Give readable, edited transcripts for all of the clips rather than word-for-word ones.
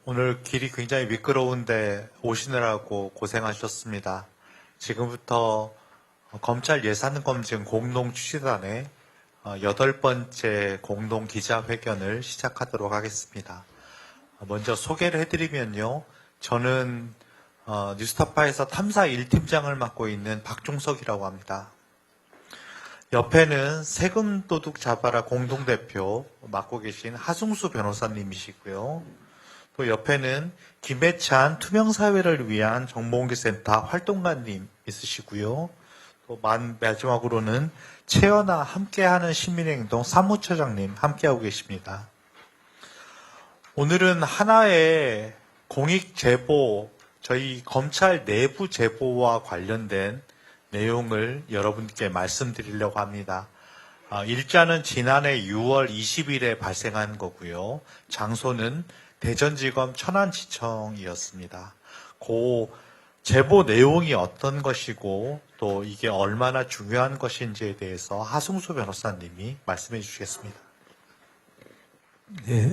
오늘 길이 굉장히 미끄러운데 오시느라고 고생하셨습니다. 지금부터 검찰 예산검증 공동추진단의 8번째 공동기자회견을 시작하도록 하겠습니다. 먼저 소개를 해드리면요. 저는 뉴스타파에서 탐사 1팀장을 맡고 있는 박종석이라고 합니다. 옆에는 세금도둑 잡아라 공동대표 맡고 계신 하승수 변호사님이시고요. 또 옆에는 김해찬 투명사회를 위한 정보공개센터 활동가님 있으시고요. 또 마지막으로는 최연아 함께하는 시민행동 사무처장님 함께하고 계십니다. 오늘은 하나의 공익제보, 저희 검찰 내부 제보와 관련된 내용을 여러분께 말씀드리려고 합니다. 일자는 지난해 6월 20일에 발생한 거고요. 장소는 대전지검 천안지청이었습니다. 그 제보 내용이 어떤 것이고 또 이게 얼마나 중요한 것인지에 대해서 하승수 변호사님이 말씀해 주시겠습니다. 네,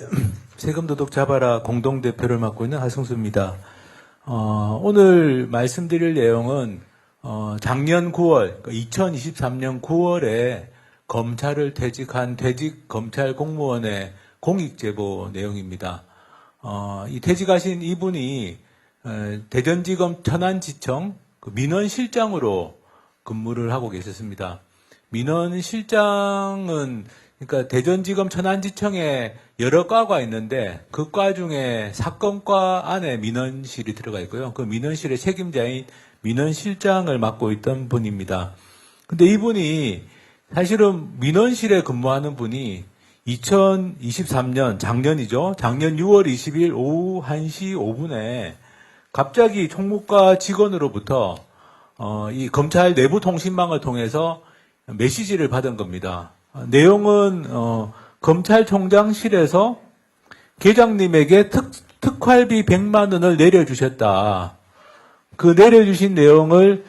세금도둑 잡아라 공동대표를 맡고 있는 하승수입니다. 오늘 말씀드릴 내용은 작년 9월, 2023년 9월에 검찰을 퇴직한 퇴직 검찰 공무원의 공익제보 내용입니다. 이 퇴직하신 이분이 대전지검 천안지청 민원실장으로 근무를 하고 계셨습니다. 민원실장은 그러니까 대전지검 천안지청에 여러 과가 있는데 그 과 중에 사건과 안에 민원실이 들어가 있고요. 그 민원실의 책임자인 민원실장을 맡고 있던 분입니다. 근데 이분이 사실은 민원실에 근무하는 분이 2023년 작년이죠. 작년 6월 20일 오후 1시 5분에 갑자기 총무과 직원으로부터 이 검찰 내부 통신망을 통해서 메시지를 받은 겁니다. 내용은 검찰총장실에서 계장님에게 특활비 100만 원을 내려주셨다. 그 내려주신 내용을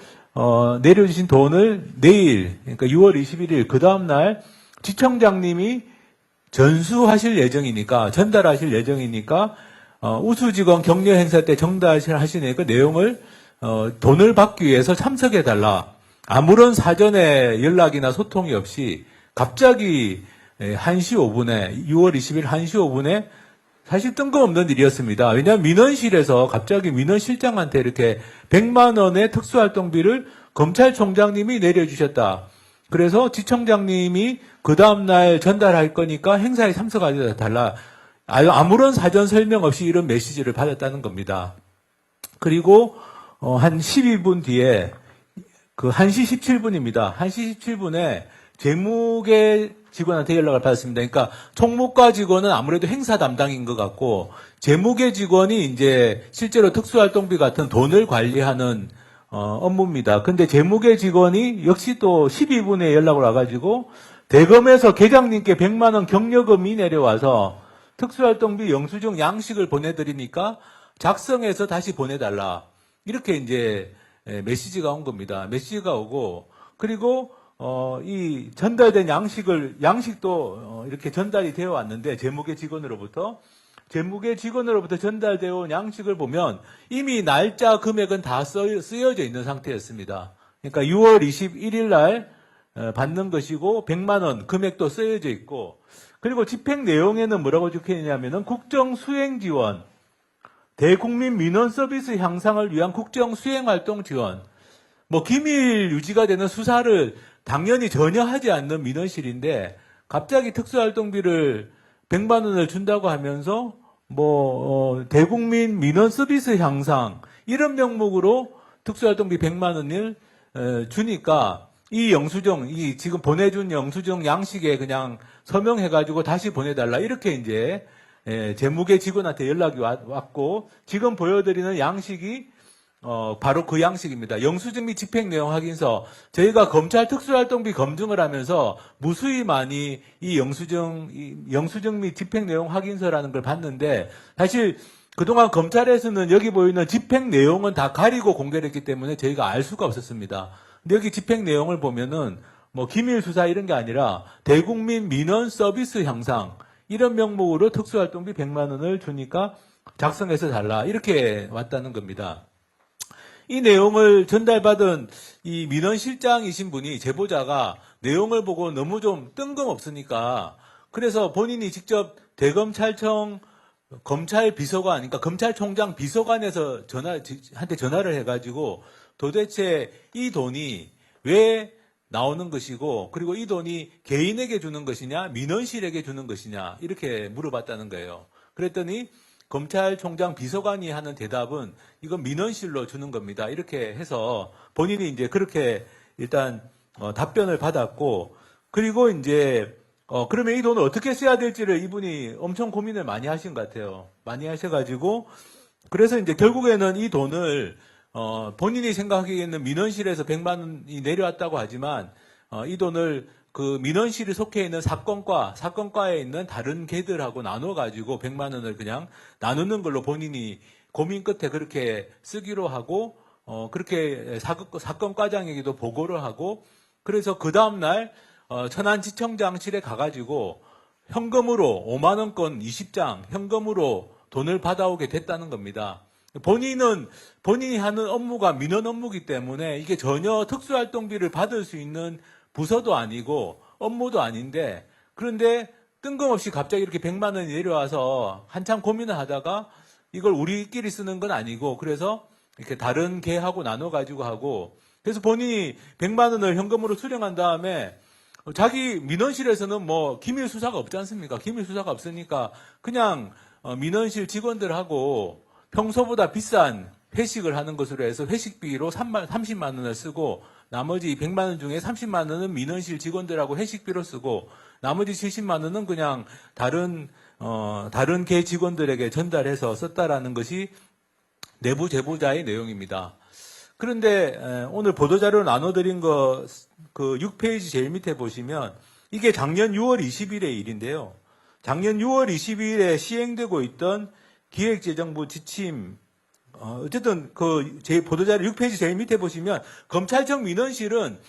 내려주신 돈을 내일, 그러니까 6월 21일 그 다음 날 지청장님이 전달하실 예정이니까 우수직원 격려 행사 때 전달하시니까 내용을 돈을 받기 위해서 참석해 달라. 아무런 사전에 연락이나 소통이 없이 갑자기 1시 5분에 6월 20일 1시 5분에 사실 뜬금없는 일이었습니다. 왜냐하면 민원실에서 갑자기 민원실장한테 이렇게 100만 원의 특수활동비를 검찰총장님이 내려주셨다. 그래서 지청장님이 그 다음날 전달할 거니까 행사에 참석하지 달라. 아무런 사전 설명 없이 이런 메시지를 받았다는 겁니다. 그리고 한 12분 뒤에 그 1시 17분입니다. 1시 17분에 재무계 직원한테 연락을 받았습니다. 그러니까 총무과 직원은 아무래도 행사 담당인 것 같고 재무계 직원이 이제 실제로 특수활동비 같은 돈을 관리하는 업무입니다. 근데 재무계 직원이 역시 또 12분에 연락을 와가지고 대검에서 계장님께 100만 원 격려금이 내려와서 특수활동비 영수증 양식을 보내드리니까 작성해서 다시 보내달라. 이렇게 이제 메시지가 온 겁니다. 메시지가 오고 그리고 이 전달된 양식도 이렇게 전달이 되어 왔는데 재무계 직원으로부터 전달되어 온 양식을 보면 이미 날짜 금액은 다 쓰여져 있는 상태였습니다. 그러니까 6월 21일 날 받는 것이고 100만 원 금액도 쓰여져 있고 그리고 집행 내용에는 뭐라고 적혀 있냐면은 국정 수행 지원, 대국민 민원 서비스 향상을 위한 국정 수행 활동 지원, 기밀 유지가 되는 수사를 당연히 전혀 하지 않는 민원실인데 갑자기 특수활동비를 100만 원을 준다고 하면서 대국민 민원 서비스 향상 이런 명목으로 특수활동비 100만 원을 주니까 이 영수증, 이 지금 보내준 영수증 양식에 그냥 서명해가지고 다시 보내달라 이렇게 이제 재무계 직원한테 연락이 왔고 지금 보여드리는 양식이 바로 그 양식입니다. 영수증 및 집행내용 확인서. 저희가 검찰 특수활동비 검증을 하면서 무수히 많이 이 영수증 및 집행내용 확인서라는 걸 봤는데 사실 그동안 검찰에서는 여기 보이는 집행내용은 다 가리고 공개를 했기 때문에 저희가 알 수가 없었습니다. 근데 여기 집행내용을 보면은 기밀수사 이런 게 아니라 대국민 민원 서비스 향상 이런 명목으로 특수활동비 100만 원을 주니까 작성해서 달라. 이렇게 왔다는 겁니다. 이 내용을 전달받은 이 민원실장이신 분이 제보자가 내용을 보고 너무 좀 뜬금없으니까 그래서 본인이 직접 대검찰청 검찰 비서관, 그러니까 검찰총장 비서관에서 한테 전화를 해가지고 도대체 이 돈이 왜 나오는 것이고 그리고 이 돈이 개인에게 주는 것이냐 민원실에게 주는 것이냐 이렇게 물어봤다는 거예요. 그랬더니 검찰총장 비서관이 하는 대답은 이건 민원실로 주는 겁니다. 이렇게 해서 본인이 이제 그렇게 일단 답변을 받았고 그리고 이제 그러면 이 돈을 어떻게 써야 될지를 이분이 엄청 고민을 많이 하신 것 같아요. 많이 하셔가지고 그래서 이제 결국에는 이 돈을 본인이 생각하기에는 민원실에서 100만 원이 내려왔다고 하지만 이 돈을 그 민원실이 속해 있는 사건과에 있는 다른 개들하고 나눠가지고 100만 원을 그냥 나누는 걸로 본인이 고민 끝에 그렇게 쓰기로 하고 그렇게 사건과장에게도 보고를 하고 그래서 그 다음날 천안지청장실에 가가지고 현금으로 5만 원권 20장 현금으로 돈을 받아오게 됐다는 겁니다. 본인이 하는 업무가 민원 업무이기 때문에 이게 전혀 특수활동비를 받을 수 있는 부서도 아니고 업무도 아닌데 그런데 뜬금없이 갑자기 이렇게 100만 원이 내려와서 한참 고민을 하다가 이걸 우리끼리 쓰는 건 아니고 그래서 이렇게 다른 개하고 나눠가지고 하고 그래서 본인이 100만 원을 현금으로 수령한 다음에 자기 민원실에서는 뭐 기밀 수사가 없지 않습니까? 기밀 수사가 없으니까 그냥 민원실 직원들하고 평소보다 비싼 회식을 하는 것으로 해서 회식비로 30만 원을 쓰고 나머지 100만 원 중에 30만 원은 민원실 직원들하고 회식비로 쓰고 나머지 70만 원은 그냥 다른 개 직원들에게 전달해서 썼다라는 것이 내부 제보자의 내용입니다. 그런데 오늘 보도자료로 나눠드린 그 6페이지 제일 밑에 보시면 이게 작년 6월 20일의 일인데요. 작년 6월 20일에 시행되고 있던 기획재정부 지침 어쨌든 제 보도자료 6페이지 제일 밑에 보시면 검찰청 민원실은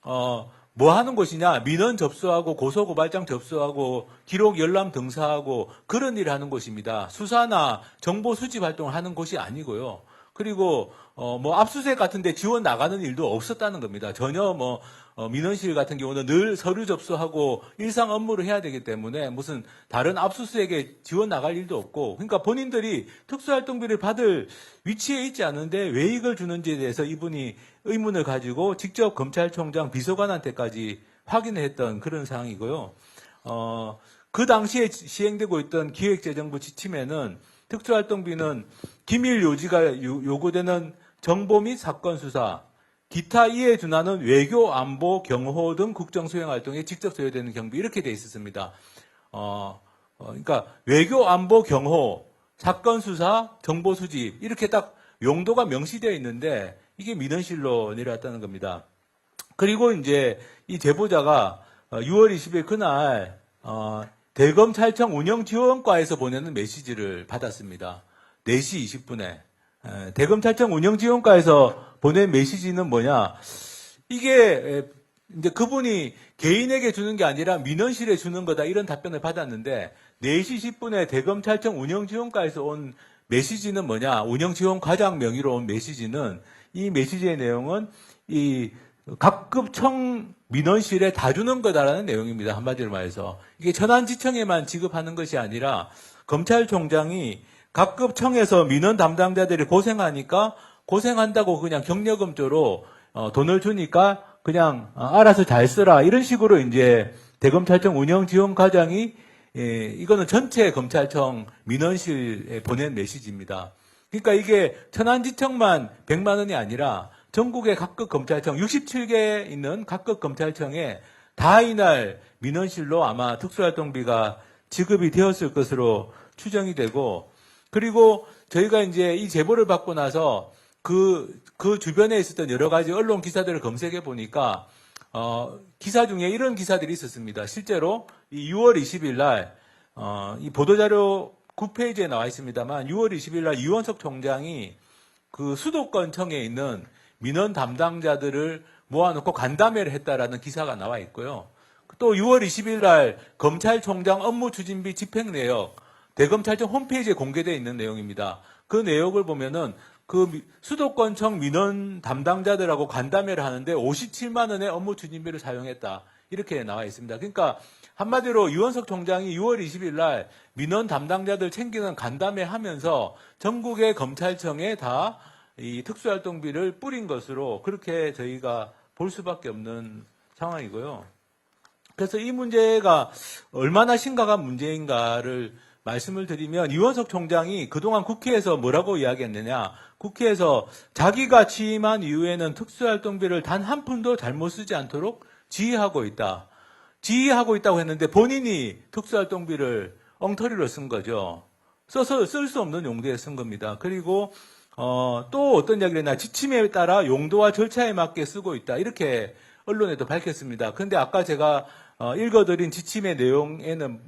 뭐 하는 곳이냐 민원 접수하고 고소고발장 접수하고 기록 열람 등사하고 그런 일을 하는 곳입니다. 수사나 정보 수집 활동을 하는 곳이 아니고요. 그리고 뭐 압수수색 같은 데 지원 나가는 일도 없었다는 겁니다. 전혀 민원실 같은 경우는 늘 서류 접수하고 일상 업무를 해야 되기 때문에 무슨 다른 압수수색에 지원 나갈 일도 없고 그러니까 본인들이 특수활동비를 받을 위치에 있지 않은데 왜 이걸 주는지에 대해서 이분이 의문을 가지고 직접 검찰총장 비서관한테까지 확인을 했던 그런 상황이고요. 그 당시에 시행되고 있던 기획재정부 지침에는 특수활동비는 기밀 요지가 요구되는 정보 및 사건 수사, 기타 이에 준하는 외교, 안보, 경호 등 국정 수행 활동에 직접 소요되는 경비 이렇게 돼 있었습니다. 그러니까 외교, 안보, 경호, 사건 수사, 정보 수집 이렇게 딱 용도가 명시되어 있는데 이게 민원실로 내려왔다는 겁니다. 그리고 이제 이 제보자가 6월 20일 그날 대검찰청 운영지원과에서 보내는 메시지를 받았습니다. 4시 20분에. 대검찰청 운영지원과에서 보낸 메시지는 뭐냐. 이게 이제 그분이 개인에게 주는 게 아니라 민원실에 주는 거다 이런 답변을 받았는데 4시 10분에 대검찰청 운영지원과에서 온 메시지는 뭐냐. 운영지원과장 명의로 온 메시지는 이 메시지의 내용은 이 각급 청 민원실에 다 주는 거다라는 내용입니다. 한마디로 말해서. 이게 천안지청에만 지급하는 것이 아니라 검찰총장이 각급 청에서 민원 담당자들이 고생하니까 고생한다고 그냥 격려금조로 돈을 주니까 그냥 알아서 잘 쓰라. 이런 식으로 이제 대검찰청 운영지원과장이 이거는 전체 검찰청 민원실에 보낸 메시지입니다. 그러니까 이게 천안지청만 100만 원이 아니라 전국의 각급 검찰청 67개 있는 각급 검찰청에 다 이날 민원실로 아마 특수활동비가 지급이 되었을 것으로 추정이 되고 그리고 저희가 이제 이 제보를 받고 나서 그 주변에 있었던 여러 가지 언론 기사들을 검색해 보니까 기사 중에 이런 기사들이 있었습니다. 실제로 이 6월 20일 날 이 보도자료 9페이지에 나와 있습니다만 6월 20일 날 유원석 총장이 그 수도권청에 있는 민원 담당자들을 모아놓고 간담회를 했다라는 기사가 나와 있고요. 또 6월 20일 날 검찰총장 업무 추진비 집행 내역 대검찰청 홈페이지에 공개되어 있는 내용입니다. 그 내용을 보면은 그 수도권청 민원 담당자들하고 간담회를 하는데 57만 원의 업무 추진비를 사용했다. 이렇게 나와 있습니다. 그러니까 한마디로 유원석 총장이 6월 20일 날 민원 담당자들 챙기는 간담회 하면서 전국의 검찰청에 다 이 특수활동비를 뿌린 것으로 그렇게 저희가 볼 수밖에 없는 상황이고요. 그래서 이 문제가 얼마나 심각한 문제인가를 말씀을 드리면 유원석 총장이 그동안 국회에서 뭐라고 이야기했느냐. 국회에서 자기가 취임한 이후에는 특수활동비를 단 한 푼도 잘못 쓰지 않도록 지휘하고 있다. 지휘하고 있다고 했는데 본인이 특수활동비를 엉터리로 쓴 거죠. 써서 쓸 수 없는 용도에 쓴 겁니다. 그리고 또 어떤 이야기를 했나. 지침에 따라 용도와 절차에 맞게 쓰고 있다. 이렇게 언론에도 밝혔습니다. 그런데 아까 제가 읽어드린 지침의 내용에는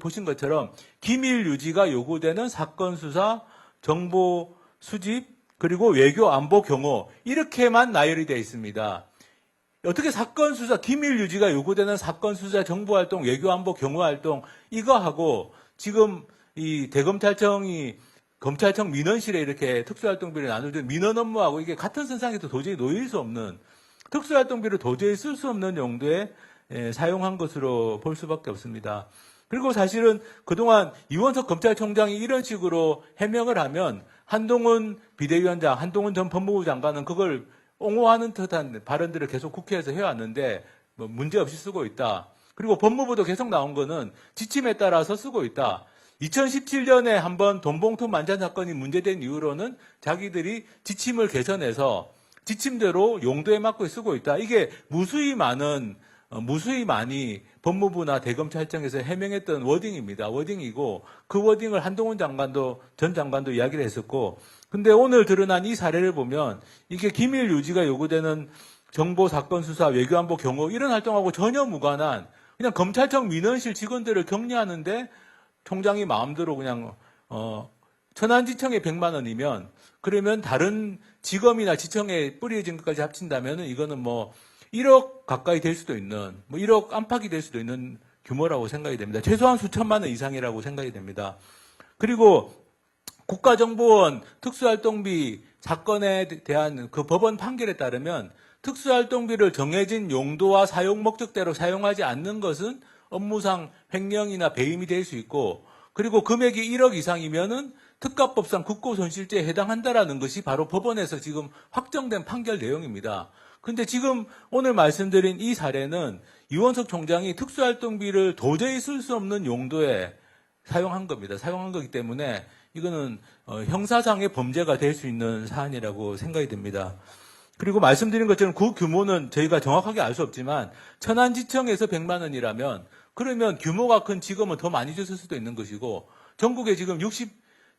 보신 것처럼 기밀 유지가 요구되는 사건 수사, 정보 수집, 그리고 외교 안보 경호 이렇게만 나열이 되어 있습니다. 어떻게 사건 수사, 기밀 유지가 요구되는 사건 수사, 정보 활동, 외교 안보 경호 활동 이거하고 지금 이 대검찰청이 검찰청 민원실에 이렇게 특수활동비를 나눠준 민원 업무하고 이게 같은 선상에서 도저히 놓일 수 없는 특수활동비를 도저히 쓸 수 없는 용도에 사용한 것으로 볼 수밖에 없습니다. 그리고 사실은 그동안 이원석 검찰총장이 이런 식으로 해명을 하면 한동훈 비대위원장, 한동훈 전 법무부 장관은 그걸 옹호하는 듯한 발언들을 계속 국회에서 해왔는데 뭐 문제없이 쓰고 있다. 그리고 법무부도 계속 나온 거는 지침에 따라서 쓰고 있다. 2017년에 한번 돈봉투 만찬 사건이 문제된 이후로는 자기들이 지침을 개선해서 지침대로 용도에 맞게 쓰고 있다. 이게 무수히 많이 법무부나 대검찰청에서 해명했던 워딩입니다. 워딩이고 그 워딩을 한동훈 전 장관도 이야기를 했었고 근데 오늘 드러난 이 사례를 보면 이게 기밀 유지가 요구되는 정보 사건 수사, 외교안보 경호 이런 활동하고 전혀 무관한 그냥 검찰청 민원실 직원들을 격려하는데 총장이 마음대로 그냥 천안지청에 100만 원이면 그러면 다른 지검이나 지청에 뿌려진 것까지 합친다면 이거는 뭐 1억 가까이 될 수도 있는, 뭐 1억 안팎이 될 수도 있는 규모라고 생각이 됩니다. 최소한 수천만 원 이상이라고 생각이 됩니다. 그리고 국가정보원 특수활동비 사건에 대한 그 법원 판결에 따르면 특수활동비를 정해진 용도와 사용 목적대로 사용하지 않는 것은 업무상 횡령이나 배임이 될 수 있고 그리고 금액이 1억 이상이면은 특가법상 국고손실죄에 해당한다라는 것이 바로 법원에서 지금 확정된 판결 내용입니다. 근데 지금 오늘 말씀드린 이 사례는 이원석 총장이 특수활동비를 도저히 쓸 수 없는 용도에 사용한 겁니다. 사용한 거기 때문에 이거는 형사상의 범죄가 될 수 있는 사안이라고 생각이 됩니다. 그리고 말씀드린 것처럼 그 규모는 저희가 정확하게 알 수 없지만 천안지청에서 100만 원이라면 그러면 규모가 큰 지검은 더 많이 줬을 수도 있는 것이고 전국에 지금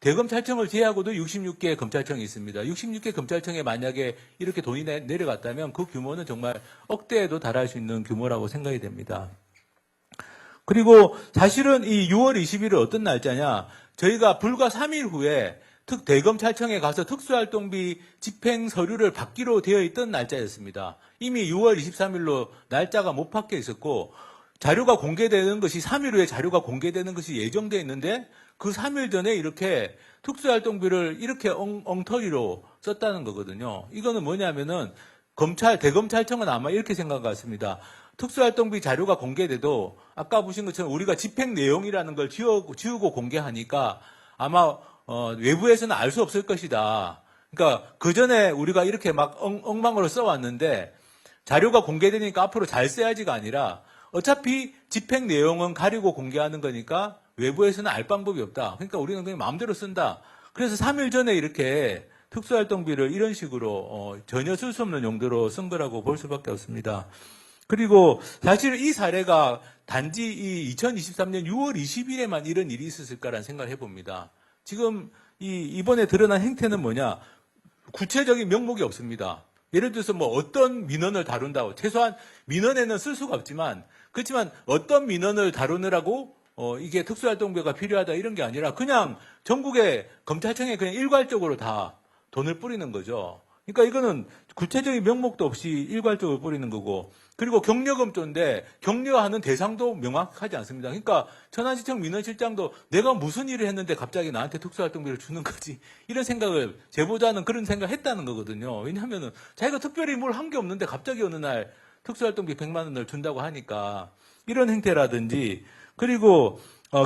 대검찰청을 제외하고도 66개 검찰청이 있습니다. 66개 검찰청에 만약에 이렇게 돈이 내려갔다면 그 규모는 정말 억대에도 달할 수 있는 규모라고 생각이 됩니다. 그리고 사실은 이 6월 20일은 어떤 날짜냐? 저희가 불과 3일 후에 대검찰청에 가서 특수활동비 집행 서류를 받기로 되어 있던 날짜였습니다. 이미 6월 23일로 날짜가 못 박혀 있었고 자료가 공개되는 것이 3일 후에 자료가 공개되는 것이 예정되어 있는데 그 3일 전에 이렇게 특수활동비를 이렇게 엉터리로 썼다는 거거든요. 이거는 뭐냐면은 대검찰청은 아마 이렇게 생각한 것 같습니다. 특수활동비 자료가 공개돼도 아까 보신 것처럼 우리가 집행 내용이라는 걸 지우고 공개하니까 아마 외부에서는 알 수 없을 것이다. 그러니까 그 전에 우리가 이렇게 막 엉망으로 써왔는데 자료가 공개되니까 앞으로 잘 써야지가 아니라 어차피 집행 내용은 가리고 공개하는 거니까 외부에서는 알 방법이 없다. 그러니까 우리는 그냥 마음대로 쓴다. 그래서 3일 전에 이렇게 특수활동비를 이런 식으로 전혀 쓸 수 없는 용도로 쓴 거라고 볼 수밖에 없습니다. 그리고 사실 이 사례가 단지 이 2023년 6월 20일에만 이런 일이 있었을까라는 생각을 해봅니다. 지금 이번에 드러난 행태는 뭐냐? 구체적인 명목이 없습니다. 예를 들어서 뭐 어떤 민원을 다룬다고 최소한 민원에는 쓸 수가 없지만 그렇지만 어떤 민원을 다루느라고 이게 특수활동비가 필요하다 이런 게 아니라 그냥 전국의 검찰청에 그냥 일괄적으로 다 돈을 뿌리는 거죠. 그러니까 이거는 구체적인 명목도 없이 일괄적으로 뿌리는 거고, 그리고 격려금조인데 격려하는 대상도 명확하지 않습니다. 그러니까 천안시청 민원실장도 내가 무슨 일을 했는데 갑자기 나한테 특수활동비를 주는 거지, 이런 생각을, 제보자는 그런 생각을 했다는 거거든요. 왜냐하면은 자기가 특별히 뭘 한 게 없는데 갑자기 어느 날 특수활동비 100만 원을 준다고 하니까, 이런 행태라든지, 그리고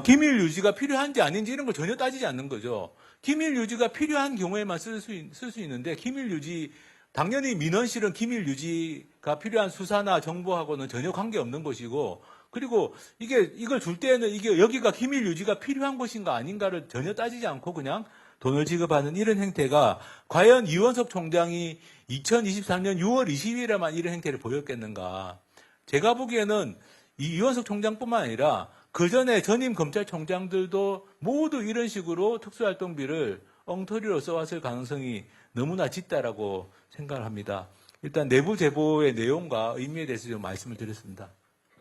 기밀 유지가 필요한지 아닌지 이런 걸 전혀 따지지 않는 거죠. 기밀 유지가 필요한 경우에만 쓸 수 있는데, 기밀 유지, 당연히 민원실은 기밀 유지가 필요한 수사나 정보하고는 전혀 관계없는 것이고, 그리고 이걸 줄 때는 이게 여기가 기밀 유지가 필요한 곳인가 아닌가를 전혀 따지지 않고 그냥 돈을 지급하는 이런 행태가, 과연 이원석 총장이 2023년 6월 20일에만 이런 행태를 보였겠는가. 제가 보기에는 이원석 총장뿐만 아니라 그 전에 전임 검찰총장들도 모두 이런 식으로 특수활동비를 엉터리로 써왔을 가능성이 너무나 짙다라고 생각을 합니다. 일단 내부 제보의 내용과 의미에 대해서 좀 말씀을 드렸습니다.